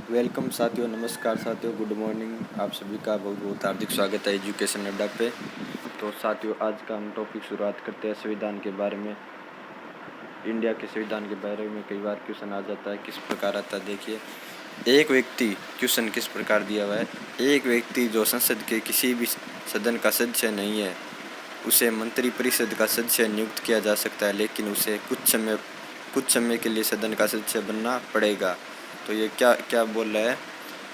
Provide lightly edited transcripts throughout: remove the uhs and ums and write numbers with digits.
Welcome साथियों, नमस्कार साथियों, गुड मॉर्निंग। आप सभी का बहुत बहुत हार्दिक स्वागत है एजुकेशन अड्डा पे। तो साथियों, आज का हम टॉपिक शुरुआत करते हैं संविधान के बारे में। इंडिया के संविधान के बारे में कई बार क्वेश्चन आ जाता है, किस प्रकार आता है। देखिए, एक व्यक्ति, क्वेश्चन किस प्रकार दिया हुआ है, एक व्यक्ति जो संसद के किसी भी सदन का सदस्य नहीं है, उसे मंत्रिपरिषद का सदस्य नियुक्त किया जा सकता है, लेकिन उसे कुछ समय के लिए सदन का सदस्य बनना पड़ेगा। तो ये क्या क्या बोल रहा है,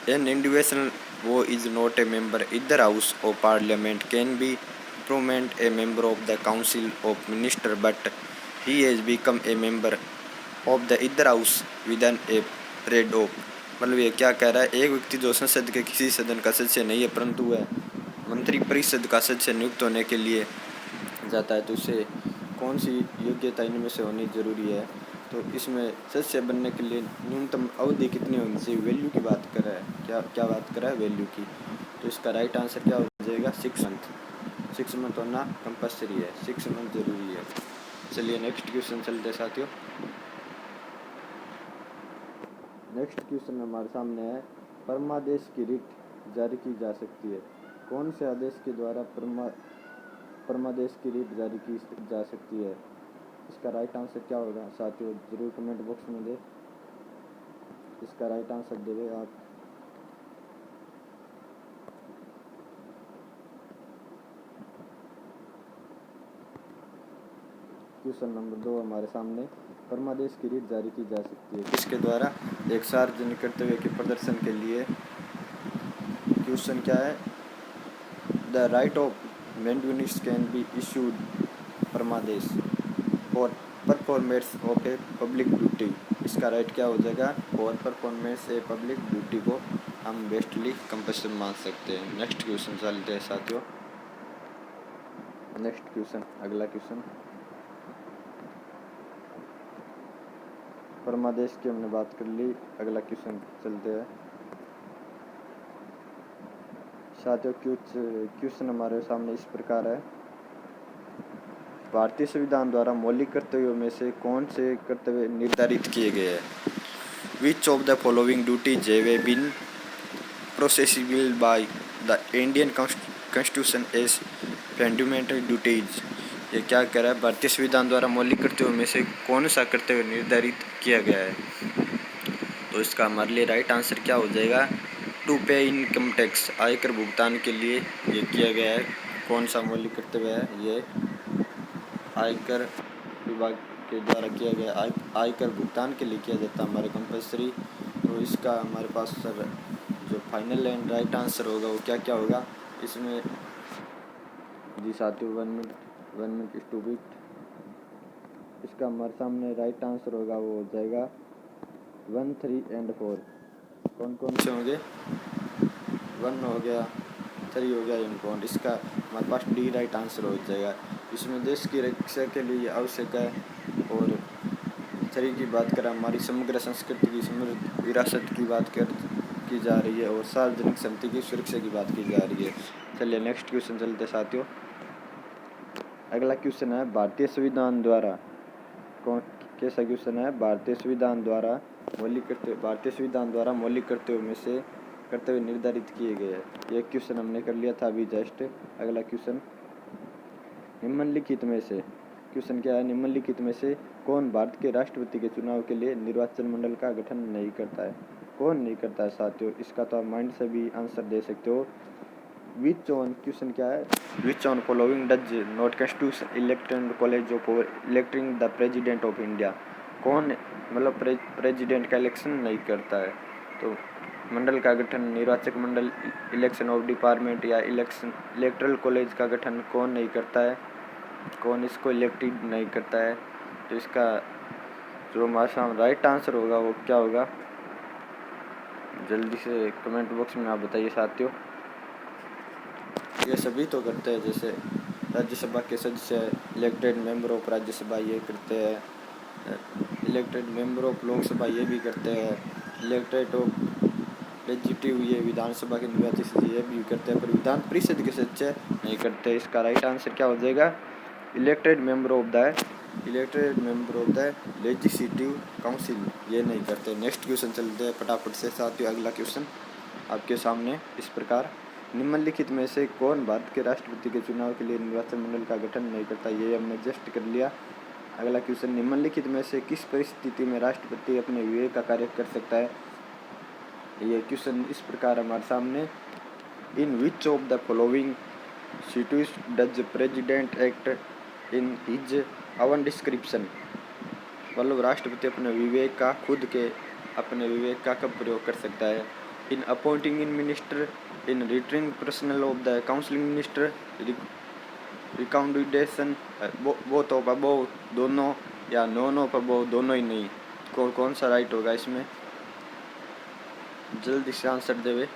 an individual who is not a member either house of parliament can be prominent a member of the council of minister but he has become a member of the either house with an a period of. मतलब ये क्या कह रहा है, एक व्यक्ति जो संसद के किसी सदन का सदस्य नहीं है परंतु वह मंत्रिपरिषद का सदस्य नियुक्त होने के लिए जाता है, तो उसे कौन सी योग्यता इनमें से होनी जरूरी है। तो इसमें सदस्य बनने के लिए न्यूनतम अवधि कितनी होनी चाहिए, वैल्यू की बात कर रहा है। क्या बात कर रहा है, वैल्यू की। तो इसका राइट आंसर क्या हो जाएगा, 6 मंथ। 6 मंथ होना कंपलसरी है, 6 मंथ जरूरी है। चलिए नेक्स्ट क्वेश्चन चलते हैं साथियों। नेक्स्ट क्वेश्चन हमारे सामने है, परमादेश की रिट जारी की जा सकती है। कौन से आदेश के द्वारा परमादेश की रिट जारी की जा सकती है। इसका राइट आंसर क्या होगा साथियों, जरूर कमेंट बॉक्स में दे। इसका राइट आंसर देवे आप। क्वेश्चन नंबर 2 हमारे सामने, परमादेश की रिट जारी की जा सकती है किसके द्वारा, एक सार्वजनिक कर्तव्य के प्रदर्शन के लिए। क्वेश्चन क्या है, the right of mandamus can be issued परमादेश for performance of a public duty. इसका राइट क्या हो जाएगा, for performance a public duty को हम बेस्टली कंपल्सरी मान सकते हैं। नेक्स्ट क्वेश्चन चलते हैं साथियों। नेक्स्ट क्वेश्चन, अगला क्वेश्चन, परमादेश की हमने बात कर ली। अगला क्वेश्चन चलते हैं साथियों। क्वेश्चन हमारे सामने इस प्रकार है, भारतीय संविधान द्वारा मौलिक कर्तव्यों में से कौन से कर्तव्य निर्धारित किए गए हैं। Which of the following duties have been processable by the Indian Constitution as fundamental duties. ये क्या कह रहा है, भारतीय संविधान द्वारा मौलिक कर्तव्यों में से कौन सा कर्तव्य निर्धारित किया गया है। तो इसका हमारे लिए राइट आंसर क्या हो जाएगा, टू पे इनकम टैक्स, आयकर भुगतान के लिए ये किया गया है। कौन सा मौलिक कर्तव्य है, ये आयकर विभाग के द्वारा किया गया, आयकर भुगतान के लिए किया जाता है हमारे कंपल्सरी। तो इसका हमारे पास सर जो फाइनल एंड राइट आंसर होगा वो क्या क्या होगा इसमें जी साथियों, 1 मिनट स्टूपिड। इसका हमारे सामने राइट आंसर होगा वो हो जाएगा 1, 3 एंड 4। कौन कौन से होंगे, 1 हो गया, 3 हो गया एंड 4। इसका हमारे पास डी राइट आंसर हो जाएगा। इसमें देश की रक्षा के लिए आवश्यक है। और 3 की बात करें, हमारी समग्र संस्कृति की समृद्ध विरासत की बात की जा रही है। और सार्वजनिक संपत्ति की सुरक्षा की बात की जा रही है। चलिए नेक्स्ट क्वेश्चन चलते साथियों। अगला क्वेश्चन है, भारतीय संविधान द्वारा कैसा क्वेश्चन है, भारतीय संविधान द्वारा मौलिक कर्तव्यों में से कर्तव्य निर्धारित किए गए हैं। ये क्वेश्चन हमने कर लिया था अभी जस्ट। अगला क्वेश्चन, निम्नलिखित में से, क्वेश्चन क्या है, निम्नलिखित में से कौन भारत के राष्ट्रपति के चुनाव के लिए निर्वाचन मंडल का गठन नहीं करता है। कौन नहीं करता है साथियों, इसका तो आप माइंड से भी आंसर दे सकते हो। विच ऑन, क्वेश्चन क्या है, which on following does not constitute elected college of electing the president of India. कौन मतलब प्रेसिडेंट का इलेक्शन नहीं करता है। तो मंडल का गठन, निर्वाचक मंडल, इलेक्शन ऑफ डिपार्टमेंट या इलेक्ट्रल कॉलेज का गठन कौन नहीं करता है, कौन इसको इलेक्टेड नहीं करता है। तो इसका जो हमारा राइट आंसर होगा वो क्या होगा, जल्दी से कमेंट बॉक्स में आप बताइए साथियों। ये सभी तो करते हैं, जैसे राज्यसभा के सदस्य, इलेक्टेड मेंबर ऑफ राज्यसभा ये करते हैं, इलेक्टेड मेंबर ऑफ लोकसभा ये भी करते हैं, इलेक्टेड ऑफ लेजिस्लेटिव ये विधानसभा के निर्वाचित सदस्य ये भी करते हैं, पर विधान परिषद के सदस्य नहीं करते। इसका राइट आंसर क्या हो जाएगा, elected member of the elected member of the legislative council, ये नहीं करते। नेक्स्ट क्वेश्चन चलते हैं फटाफट से साथियों। अगला क्वेश्चन आपके सामने इस प्रकार, निम्नलिखित में से कौन भारत के राष्ट्रपति के चुनाव के लिए निर्वाचन मंडल का गठन नहीं करता? ये हमने जस्ट कर लिया। अगला क्वेश्चन, निम्नलिखित में से किस परिस्थिति में राष्ट्रपति अपने विवेक का कार्य कर सकता है? ये क्वेश्चन इस प्रकार हमारे सामने, in which of the following situations does president act in his own description? मतलब राष्ट्रपति अपने विवेक का अपने विवेक का कब प्रयोग कर सकता है? In appointing in minister, in returning personal of the counselling minister, recommendation both of above, दोनों, या नॉन ऑफ अबव, दोनों ही नहीं। कौन सा राइट होगा इसमें? जल्दी से आंसर देवे।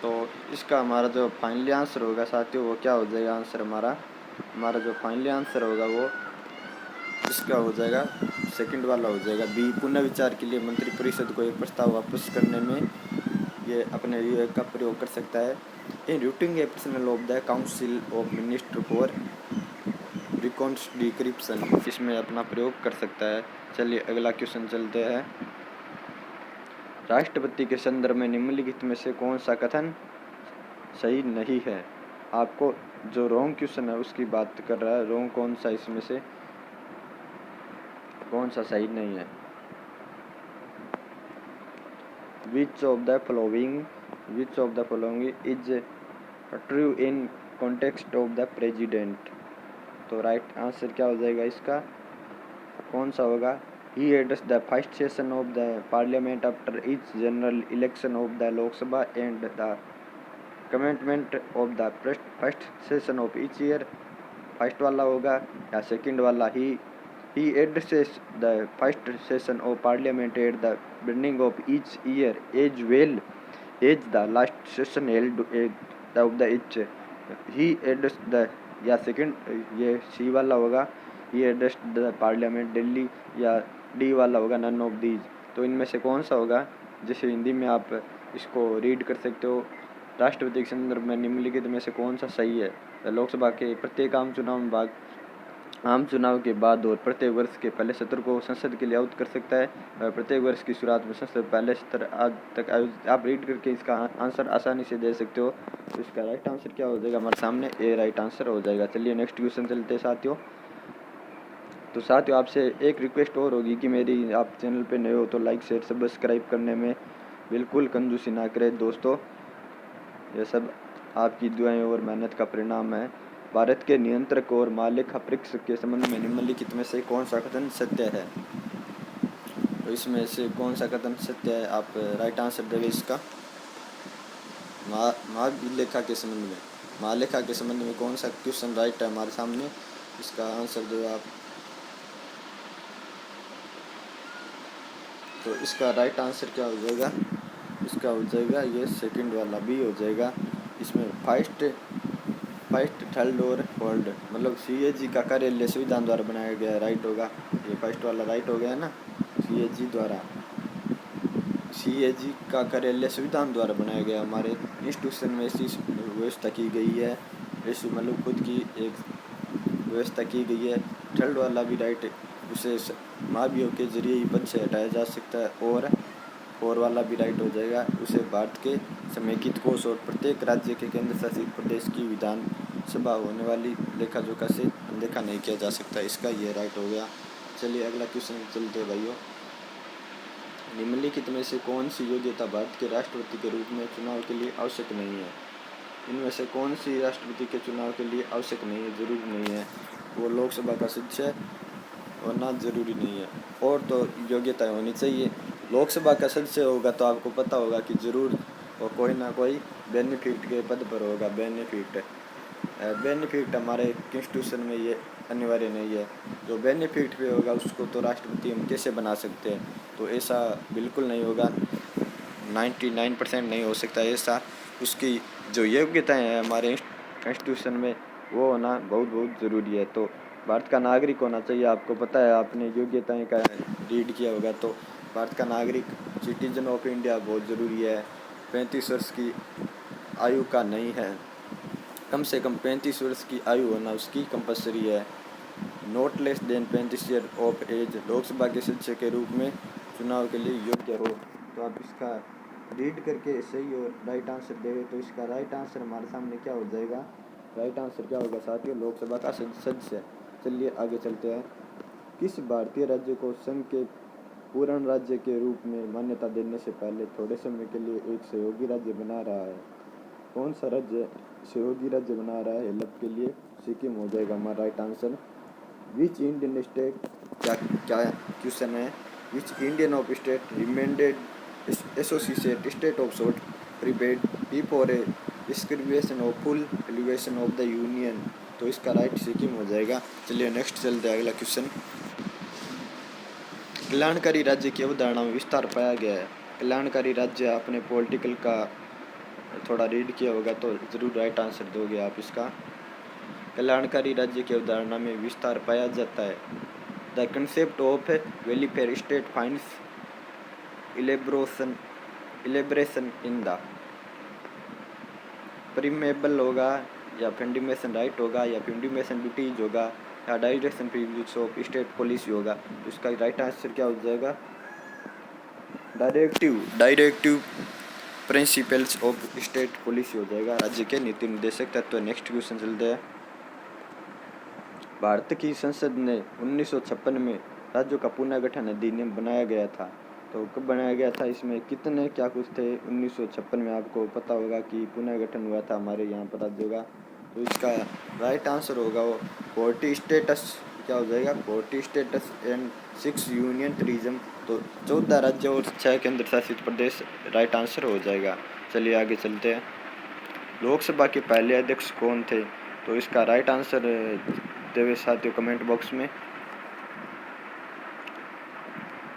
तो इसका हमारा जो फाइनली आंसर होगा साथियों, वो क्या हो जाएगा? आंसर हमारा जो फाइनली आंसर होगा वो इसका हो जाएगा, सेकंड वाला हो जाएगा, बी। पुनः विचार के लिए मंत्रिपरिषद को एक प्रस्ताव वापस करने में ये अपने विवेक का प्रयोग कर सकता है। In routing a personal of the council of minister for reconstitution, इसमें अपना प्रयोग कर सकता है। चलिए अगला क्वेश्चन चलते हैं। राष्ट्रपति के संदर्भ में निम्नलिखित में से कौन सा कथन सही नहीं है? आपको जो रॉन्ग क्वेश्चन है उसकी बात कर रहा है। रॉन्ग कौन सा, इसमें से कौन सा सही नहीं है? विच of the following is true in context of the president? तो राइट आंसर क्या हो जाएगा इसका? कौन सा होगा? He addressed the first session of the parliament after each general election of the Lok Sabha and the commencement of the first session of each year. First वाला होगा या सेकंड वाला? He addresses the first session of parliament at the beginning of each year as well as the last session held of the each. He addressed the, या second ये सी वाला होगा, He addressed the parliament Delhi, या D वाला होगा none of these. तो इनमें से कौन सा होगा? जैसे हिंदी में आप इसको रीड कर सकते हो, राष्ट्रपति के संदर्भ में निम्नलिखित में से कौन सा सही है? लोकसभा के प्रत्येक आम चुनाव के बाद और प्रत्येक वर्ष के पहले सत्र को संसद के लिए आउट कर सकता है। प्रत्येक वर्ष की शुरुआत में संसद पहले सत्र आज तक आप रीड करके इसका आंसर आसानी से दे सकते हो। तो इसका राइट आंसर क्या हो जाएगा हमारे सामने? ए राइट आंसर हो जाएगा। चलिए नेक्स्ट क्वेश्चन चलते हैं साथियों। तो साथियों आपसे एक रिक्वेस्ट और होगी कि मेरी आप चैनल पे नए हो तो लाइक शेयर सब्सक्राइब करने में बिल्कुल कंजूसी ना करें दोस्तों। यह सब आपकी दुआएं और मेहनत का परिणाम है। भारत के नियंत्रक और महालेखा परीक्षक के संबंध में निम्नलिखित में से कौन सा कथन सत्य है? तो इसमें से कौन सा कथन सत्य है? आप राइट आंसर देंगे इसका। महालेखा के संबंध में कौन सा क्वेश्चन राइट है हमारे सामने? इसका आंसर दो आप। तो इसका राइट आंसर क्या हो जाएगा? इसका हो जाएगा ये सेकंड वाला, बी हो जाएगा। इसमें फर्स्ट, थर्ड और फोर्थ, मतलब CAG का कार्यालय संविधान द्वारा बनाया गया, राइट होगा। ये फर्स्ट वाला राइट हो गया ना। CAG का कार्यालय संविधान द्वारा बनाया गया। हमारे इंस्टीट्यूशन में ऐसी व्यवस्था की गई है, ऐसी मतलब खुद की एक व्यवस्था की गई है। थर्ड वाला भी राइट, उसे महाभियोग के जरिए ही पद से हटाया जा सकता है। और फोर वाला भी राइट हो जाएगा, उसे भारत के समेकित कोष और प्रत्येक राज्य के केंद्र शासित प्रदेश की विधानसभा होने वाली लेखा जोखा से अनदेखा नहीं किया जा सकता। इसका ये राइट हो गया। चलिए अगला क्वेश्चन चलते हैं भाइयों। निम्नलिखित में से कौन सी योग्यता भारत के राष्ट्रपति के रूप में चुनाव के लिए आवश्यक नहीं है? इनमें से कौन सी राष्ट्रपति के चुनाव के लिए आवश्यक नहीं है, जरूरी नहीं है? वो लोकसभा का सदस्य होना जरूरी नहीं है, और तो योग्यता होनी चाहिए। लोकसभा का सदस्य होगा तो आपको पता होगा कि जरूर वो कोई ना कोई बेनिफिट के पद पर होगा। बेनिफिट हमारे कॉन्स्टिट्यूशन में ये अनिवार्य नहीं है। जो बेनिफिट पे होगा उसको तो राष्ट्रपति हम कैसे बना सकते हैं? तो ऐसा बिल्कुल नहीं होगा, 99% नहीं हो सकता ऐसा। उसकी जो योग्यताएं हैं हमारे कॉन्स्टिट्यूशन में, वो होना बहुत ज़रूरी है। तो भारत का नागरिक होना चाहिए। आपको पता है, आपने योग्यताएं का रीड किया होगा, तो भारत का नागरिक, सिटीजन ऑफ इंडिया बहुत ज़रूरी है। 35 वर्ष की आयु का नहीं है। कम से कम 35 वर्ष की आयु होना उसकी कंपलसरी है। Not less than 35 year of age Lok Sabha के सदस्य के रूप में चुनाव के लिए योग्य हो। तो आप इसका रीड करके सही और राइट आंसर देंगे तो इसका राइट आंसर हमारे सामने क्या हो जाएगा, राइट आंसर क्या होगा साथियों, लोकसभा का सदस्य। चलिए आगे चलते हैं। किस भारतीय राज्य को संघ के पूर्ण राज्य के रूप में मान्यता देने से पहले थोड़े समय के लिए एक सहयोगी राज्य बना रहा है? कौन सा राज्य सहयोगी राज्य बना रहा है हेल्प के लिए? सिक्किम हो जाएगा हमारा right answer. Which Indian state, क्या क्या क्वेश्चन है, which Indian of state remained associate state of short prepaid before a discrimination of full elevation of the union? तो इसका राइट सिक्किम हो जाएगा। चलिए नेक्स्ट चलते हैं अगला क्वेश्चन। कल्याणकारी राज्य की अवधारणा में विस्तार पाया गया है। कल्याणकारी राज्य आपने पॉलिटिकल का थोड़ा रीड किया होगा तो ज़रूर राइट आंसर दोगे आप इसका। कल्याणकारी राज्य की अवधारणा में विस्तार पाया जाता है। The concept of welfare state finds elaboration in the preamble होगा या फंडिमेशन राइट होगा या फंडिमेशन ड्यूटीज होगा या direction privilege of state policy होगा। तो इसका राइट आंसर क्या हो जाएगा, directive principles of state policy हो जाएगा, राज्य के नीति निर्देशक तत्व। नेक्स्ट क्वेश्चन चलते हैं। भारत की संसद ने 1956 में राज्यों का पुनर्गठन अधिनियम बनाया गया था। तो कब बनाया गया था, इसमें कितने क्या कुछ थे 1956 में? आपको पता होगा कि पुनर्गठन हुआ था हमारे यहाँ पर राज्यों का। तो इसका राइट आंसर होगा वो 40 स्टेटस, क्या हो जाएगा 40 स्टेटस एंड 6 यूनियन टेरिज्म। तो 14 राज्य और 6 केंद्र शासित प्रदेश राइट आंसर हो जाएगा। चलिए आगे चलते हैं। लोकसभा के पहले अध्यक्ष कौन थे? तो इसका राइट आंसर देवे साथियों कमेंट बॉक्स में।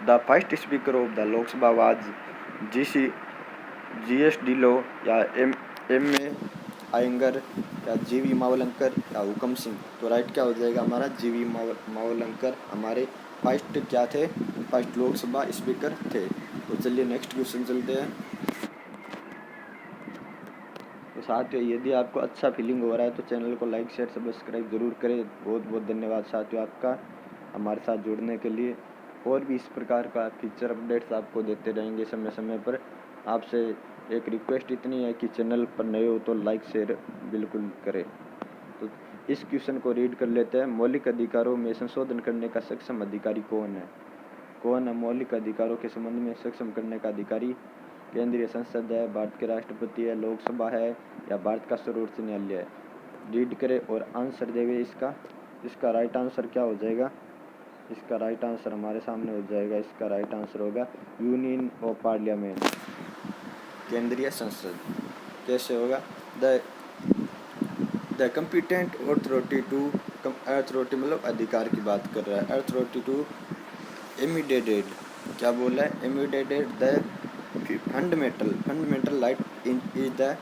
The first speaker of the Lok Sabha was GS Dhillon या M.A. अयंगर या GV मावलंकर या हुकम सिंह? तो राइट क्या हो जाएगा हमारा, GV मावलंकर हमारे फर्स्ट क्या थे, फर्स्ट लोकसभा स्पीकर थे। तो चलिए नेक्स्ट क्वेश्चन चलते हैं। तो साथियों यदि आपको अच्छा फीलिंग हो रहा है तो चैनल को लाइक शेयर सब्सक्राइब जरूर करें। बहुत बहुत धन्यवाद साथियों आपका हमारे साथ जुड़ने के लिए। और भी इस प्रकार का फीचर अपडेट्स आपको देते रहेंगे समय समय पर। आपसे एक रिक्वेस्ट इतनी है कि चैनल पर नए हो तो लाइक शेयर बिल्कुल करें। तो इस क्वेश्चन को रीड कर लेते हैं। मौलिक अधिकारों में संशोधन करने का सक्षम अधिकारी कौन है? कौन है मौलिक अधिकारों के संबंध में सक्षम करने का अधिकारी? केंद्रीय संसद है, भारत के राष्ट्रपति है, लोकसभा है या भारत का सर्वोच्च न्यायालय है? रीड करें और आंसर देवे इसका। इसका राइट आंसर क्या हो जाएगा, इसका राइट आंसर हमारे सामने हो जाएगा। इसका राइट आंसर होगा यूनियन ऑफ पार्लियामेंट, केंद्रीय संसद। कैसे होगा, the competent authority to, authority मतलब अधिकार की बात कर रहा है, अथॉरिटी टू इमीडिएटेड, क्या बोला है, immediate the fundamental right in is the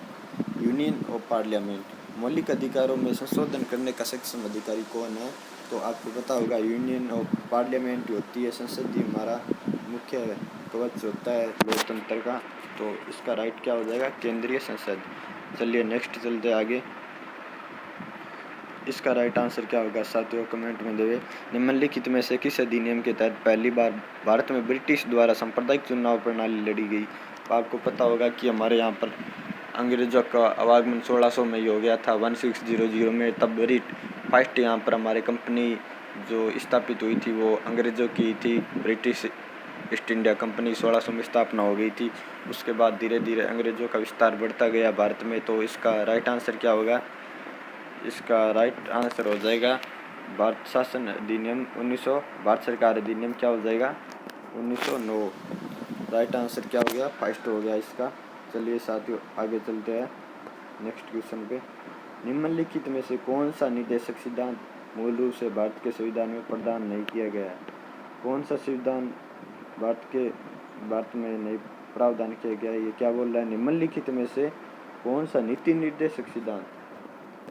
union of parliament. मौलिक अधिकारों में संशोधन करने का सक्षम अधिकारी कौन है? तो आपको पता होगा यूनियन ऑफ पार्लियामेंट होती है, संसद ही हमारा मुख्य कवच होता है लोकतंत्र का। तो इसका राइट क्या हो जाएगा, केंद्रीय संसद। चलिए नेक्स्ट चलते आगे। इसका राइट आंसर क्या होगा साथियों कमेंट में देवे। निम्नलिखित में से किस अधिनियम के तहत पहली बार भारत में ब्रिटिश द्वारा सांप्रदायिक चुनाव प्रणाली लड़ी गई? तो आपको पता होगा कि हमारे यहाँ पर अंग्रेज़ों का आवागमन 1600 में ही हो गया था, 1600 में। तब फर्स्ट यहाँ पर हमारे कंपनी जो स्थापित हुई थी वो अंग्रेज़ों की थी, ब्रिटिश ईस्ट इंडिया कंपनी 1600 में स्थापना हो गई थी। उसके बाद धीरे धीरे अंग्रेज़ों का विस्तार बढ़ता गया भारत में। तो इसका राइट आंसर क्या होगा, इसका राइट आंसर हो जाएगा भारत शासन अधिनियम 1900, भारत सरकार अधिनियम क्या हो जाएगा 1909। राइट आंसर क्या हो गया, फर्स्ट हो गया इसका। चलिए साथियों आगे चलते हैं नेक्स्ट क्वेश्चन पे। निम्नलिखित में से कौन सा निर्देशक सिद्धांत मूल रूप से भारत के संविधान में प्रदान नहीं किया गया है? कौन सा सिद्धांत भारत में नहीं प्रावधान किया गया है? ये क्या बोल रहा है, निम्नलिखित में से कौन सा नीति निर्देशक सिद्धांत?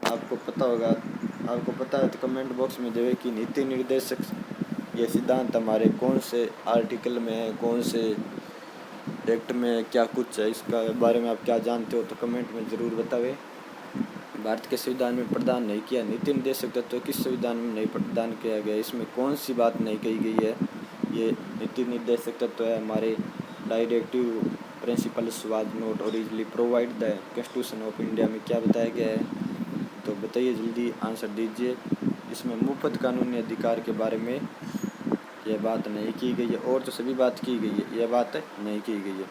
आपको पता होगा, आपको पता है तो कमेंट बॉक्स में देवे कि नीति निर्देशक ये सिद्धांत हमारे कौन से आर्टिकल में है, कौन से एक्ट में क्या कुछ है, इसका बारे में आप क्या जानते हो तो कमेंट में ज़रूर बतावें। भारत के संविधान में प्रदान नहीं किया, नीति निर्देशक तत्व किस संविधान में नहीं प्रदान किया गया, इसमें कौन सी बात नहीं कही गई है। ये नीति निर्देशक तत्व है हमारे directive principles was not originally provide the constitution of India में क्या बताया गया है, तो बताइए, जल्दी आंसर दीजिए। इसमें मुफ्त कानूनी अधिकार के बारे में यह बात नहीं की गई है, और तो सभी बात की गई है, यह बात नहीं की गई है।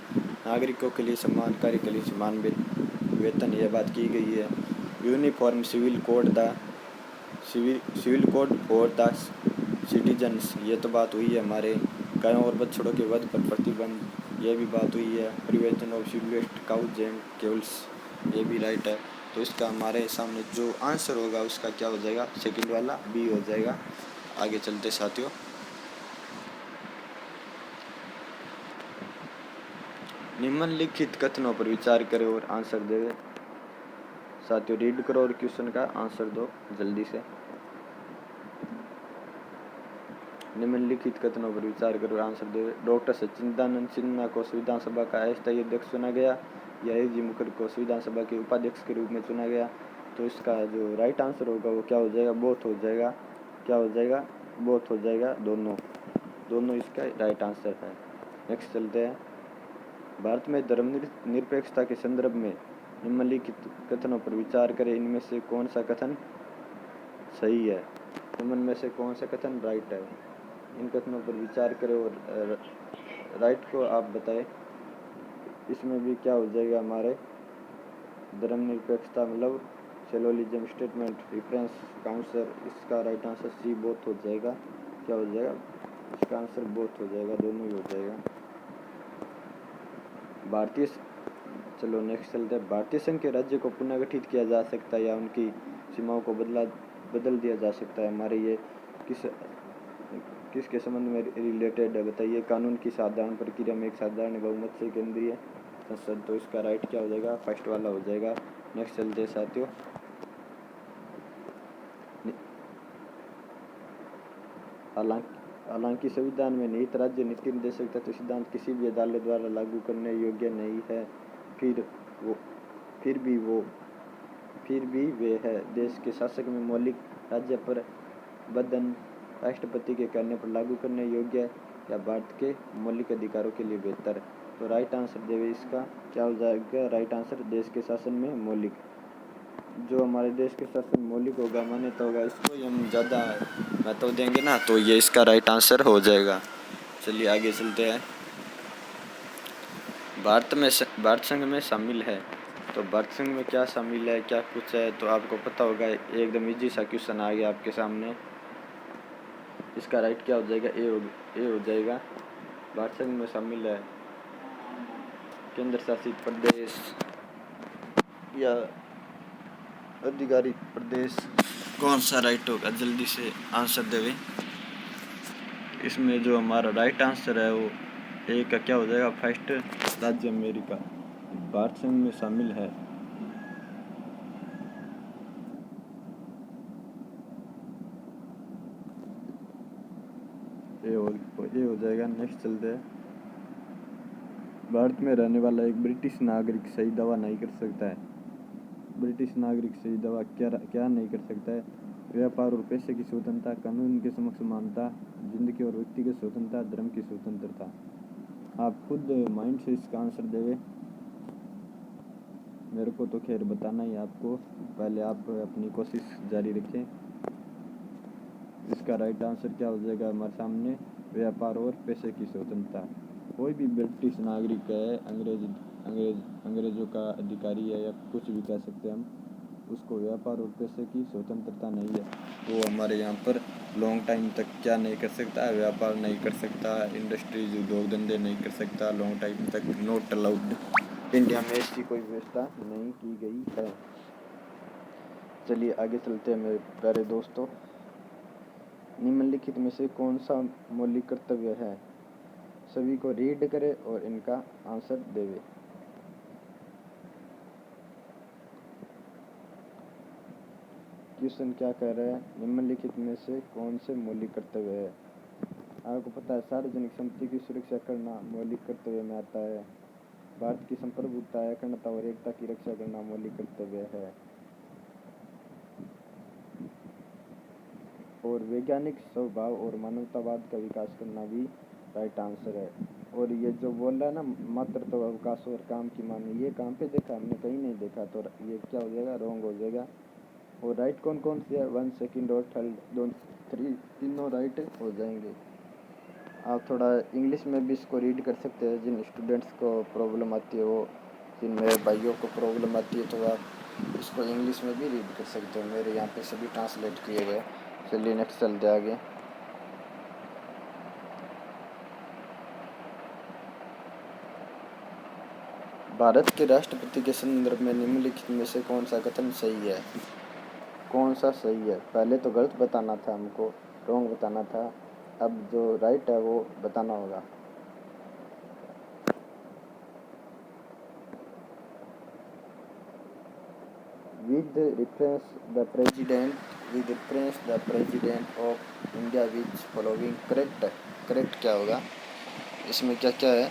नागरिकों के लिए समान कार्य के लिए समान वेतन, यह बात की गई है। Uniform civil code for the citizens, ये तो बात हुई है। हमारे गायों और बछड़ों के वध पर प्रतिबंध, यह भी बात हुई है। प्रिवेंशन ऑफ सिल्वेस्ट काउज एंड केवल्स, ये भी राइट है। तो इसका हमारे सामने जो आंसर होगा उसका क्या हो जाएगा, सेकंड वाला बी हो जाएगा। आगे चलते साथियों, निम्नलिखित कथनों पर विचार करें और आंसर दें। साथियों रीड करो और क्वेश्चन का आंसर दो जल्दी से। निम्नलिखित कथनों पर विचार करो, आंसर दे। डॉक्टर सच्चिदानंद सिन्हा को विधानसभा का अस्थायी अध्यक्ष चुना गया, या जी मुखर्जी को विधानसभा के उपाध्यक्ष के रूप में चुना गया। तो इसका जो राइट आंसर होगा वो क्या हो जाएगा, बोथ हो जाएगा। क्या हो जाएगा, बोथ हो जाएगा, दोनों इसका राइट आंसर है। नेक्स्ट चलते हैं। भारत में धर्मनिरपेक्षता के संदर्भ में निम्नलिखित कथनों पर विचार करें, इनमें से कौन सा कथन सही है, निम्न में से कौन सा कथन राइट है। इन कथनों पर विचार करें और राइट को आप बताएं। इसमें भी क्या हो जाएगा, हमारे धर्मनिरपेक्षता मतलब सेलोलिज्म स्टेटमेंट रिफरेंस काउंसर, इसका राइट आंसर सी बोथ हो जाएगा। क्या हो जाएगा, इसका आंसर बोथ हो जाएगा, दोनों ही हो जाएगा। चलो नेक्स्ट चलते हैं। भारतीय संघ के राज्य को पुनर्गठित किया जा सकता है या उनकी सीमाओं को बदल दिया जा सकता है। हमारे ये किसके संबंध में रिलेटेड है बताइए। कानून की साधारण प्रक्रिया में एक साधारण बहुमत से केंद्रीय संसद, तो इसका राइट क्या हो जाएगा, फर्स्ट वाला हो जाएगा। नेक्स्ट चलते हैं साथियों। हालांकि संविधान में निहित राज्य नीति निर्देशक तत्व सिद्धांत किसी भी अदालत द्वारा लागू करने योग्य नहीं है, फिर भी वे है देश के शासक में मौलिक राज्य पर बंधन राष्ट्रपति के कहने पर लागू करने योग्य या भारत के मौलिक अधिकारों के लिए बेहतर। तो राइट आंसर देवे, इसका क्या हो जाएगा, राइट आंसर देश के शासन में मौलिक। जो हमारे देश के शासन मौलिक होगा, मान्यता होगा, इसको हम ज़्यादा महत्व देंगे ना, तो ये इसका राइट आंसर हो जाएगा। चलिए आगे चलते हैं। भारत संघ में शामिल है, तो भारत संघ में क्या शामिल है, क्या कुछ है, तो आपको पता होगा। एकदम इजी सा क्वेश्चन आ गया आपके सामने। इसका राइट क्या हो जाएगा, ए हो जाएगा। भारत संघ में शामिल है केंद्र शासित प्रदेश या अधिकारित प्रदेश, कौन सा राइट होगा, जल्दी से आंसर देवे। इसमें जो हमारा राइट आंसर है वो ए का क्या हो जाएगा, फर्स्ट राज्य अमेरिका भारत संघ में शामिल है। ये हो जाएगा। नेक्स्ट चलते हैं। भारत में रहने वाला एक ब्रिटिश नागरिक सही दावा नहीं कर सकता है। ब्रिटिश नागरिक सही दावा क्या नहीं कर सकता है, व्यापार और पैसे की स्वतंत्रता, कानून के समक्ष समानता, जिंदगी और व्यक्तिगत स्वतंत्रता, धर्म की स्वतंत्रता। आप खुद माइंड से इसका आंसर देवे, मेरे को तो खैर बताना ही आपको, पहले आप अपनी कोशिश जारी रखें। इसका राइट आंसर क्या हो जाएगा हमारे सामने, व्यापार और पैसे की स्वतंत्रता। कोई भी ब्रिटिश नागरिक है, अंग्रेजों का अधिकारी है या कुछ भी कह सकते हैं हम, उसको व्यापार और पैसे की स्वतंत्रता नहीं है। वो हमारे यहाँ पर लॉन्ग टाइम तक क्या नहीं कर सकता, व्यापार नहीं कर सकता, इंडस्ट्रीज उद्योग धंधे नहीं कर सकता, लॉन्ग टाइम तक नॉट अलाउड। इंडिया में ऐसी कोई व्यवस्था नहीं की गई है। चलिए आगे चलते हैं मेरे प्यारे दोस्तों। निम्नलिखित में से कौन सा मौलिक कर्तव्य है, सभी को रीड करें और इनका आंसर देवे। क्वेश्चन क्या कह रहा है, निम्नलिखित में से कौन से मौलिक कर्तव्य है। आपको पता है सार्वजनिक संपत्ति की सुरक्षा करना मौलिक कर्तव्य में आता है। भारत की संप्रभुता, अखंडता और एकता की रक्षा करना मौलिक कर्तव्य है। और वैज्ञानिक स्वभाव और मानवतावाद का विकास करना भी राइट आंसर है। और ये जो बोल रहा है ना, मात्र तो अवकाश और काम की मांग, ये कहाँ पे देखा हमने? कहीं नहीं देखा। तो ये क्या हो जाएगा? रॉन्ग हो जाएगा। और राइट कौन कौन से है? 1, 2 और 3 तीनों राइट हो जाएंगे। आप थोड़ा इंग्लिश में भी इसको रीड कर सकते हैं। जिन स्टूडेंट्स को प्रॉब्लम आती है, वो जिन मेरे भाइयों को प्रॉब्लम आती है, तो आप इसको इंग्लिश में भी रीड कर सकते हो। मेरे यहाँ पे सभी ट्रांसलेट किए गए। चलिए नेक्स्ट चलते आगे। भारत के राष्ट्रपति के संदर्भ में निम्नलिखित में से कौन सा कथन सही है? कौन सा सही है? पहले तो गलत बताना था हमको, रॉन्ग बताना था। अब जो राइट है वो बताना होगा। With reference the president of India which following correct? Correct क्या होगा? इसमें क्या क्या है?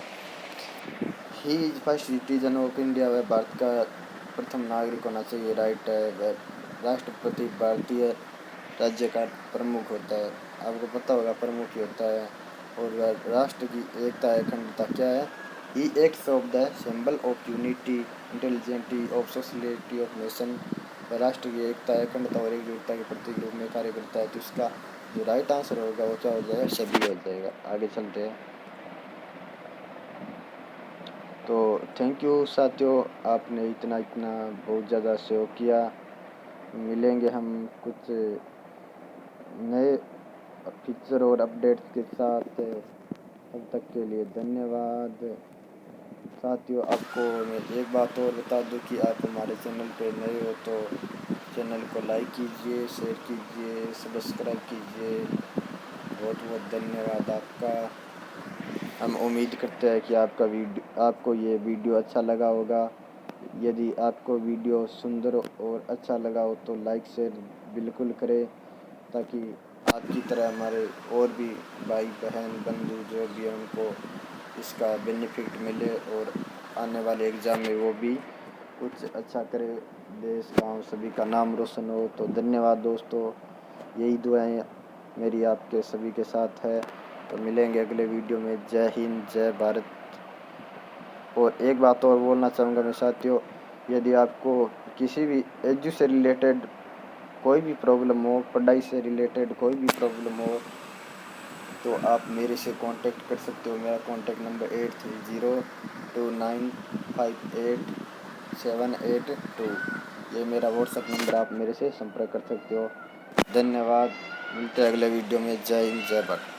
He is first citizen of India, वह भारत का प्रथम नागरिक होना चाहिए, राइट है। वह राष्ट्रपति भारतीय राज्य का प्रमुख होता है, आपको पता होगा प्रमुख ही होता है। और वह राष्ट्र की एकता अखंडता क्या है? He acts of the symbol of unity integrity of sociality of nation, वह राष्ट्र की एकता अखंडता और एकजुटता के प्रतीक रूप में कार्य करता है। तो इसका जो राइट आंसर होगा वो क्या हो जाएगा? सभी हो जाएगा। आगे चलते हैं। तो थैंक यू साथियों, आपने इतना बहुत ज़्यादा सहयोग किया। मिलेंगे हम कुछ नए फीचर और अपडेट्स के साथ। तब तक के लिए धन्यवाद। साथियों, आपको मैं एक बात और बता दूं कि आप हमारे चैनल पे नए हो तो चैनल को लाइक कीजिए, शेयर कीजिए, सब्सक्राइब कीजिए। बहुत बहुत धन्यवाद आपका। हम उम्मीद करते हैं कि आपको ये वीडियो अच्छा लगा होगा। यदि आपको वीडियो सुंदर और अच्छा लगा हो तो लाइक शेयर बिल्कुल करें, ताकि आपकी तरह हमारे और भी भाई बहन बंधु जो भी हैं उनको इसका बेनिफिट मिले और आने वाले एग्ज़ाम में वो भी कुछ अच्छा करे, देश गांव सभी का नाम रोशन हो। तो धन्यवाद दोस्तों, यही दुआएं मेरी आपके सभी के साथ है। तो मिलेंगे अगले वीडियो में। जय हिंद, जय भारत। और एक बात और बोलना चाहूँगा मैं साथियों, यदि आपको किसी भी एजू से रिलेटेड कोई भी प्रॉब्लम हो, पढ़ाई से रिलेटेड कोई भी प्रॉब्लम हो, तो आप मेरे से कांटेक्ट कर सकते हो। मेरा कांटेक्ट नंबर 8302958782, ये मेरा व्हाट्सएप नंबर, आप मेरे से संपर्क कर सकते हो। धन्यवाद। मिलते हैं अगले वीडियो में। जय हिंद, जय भारत।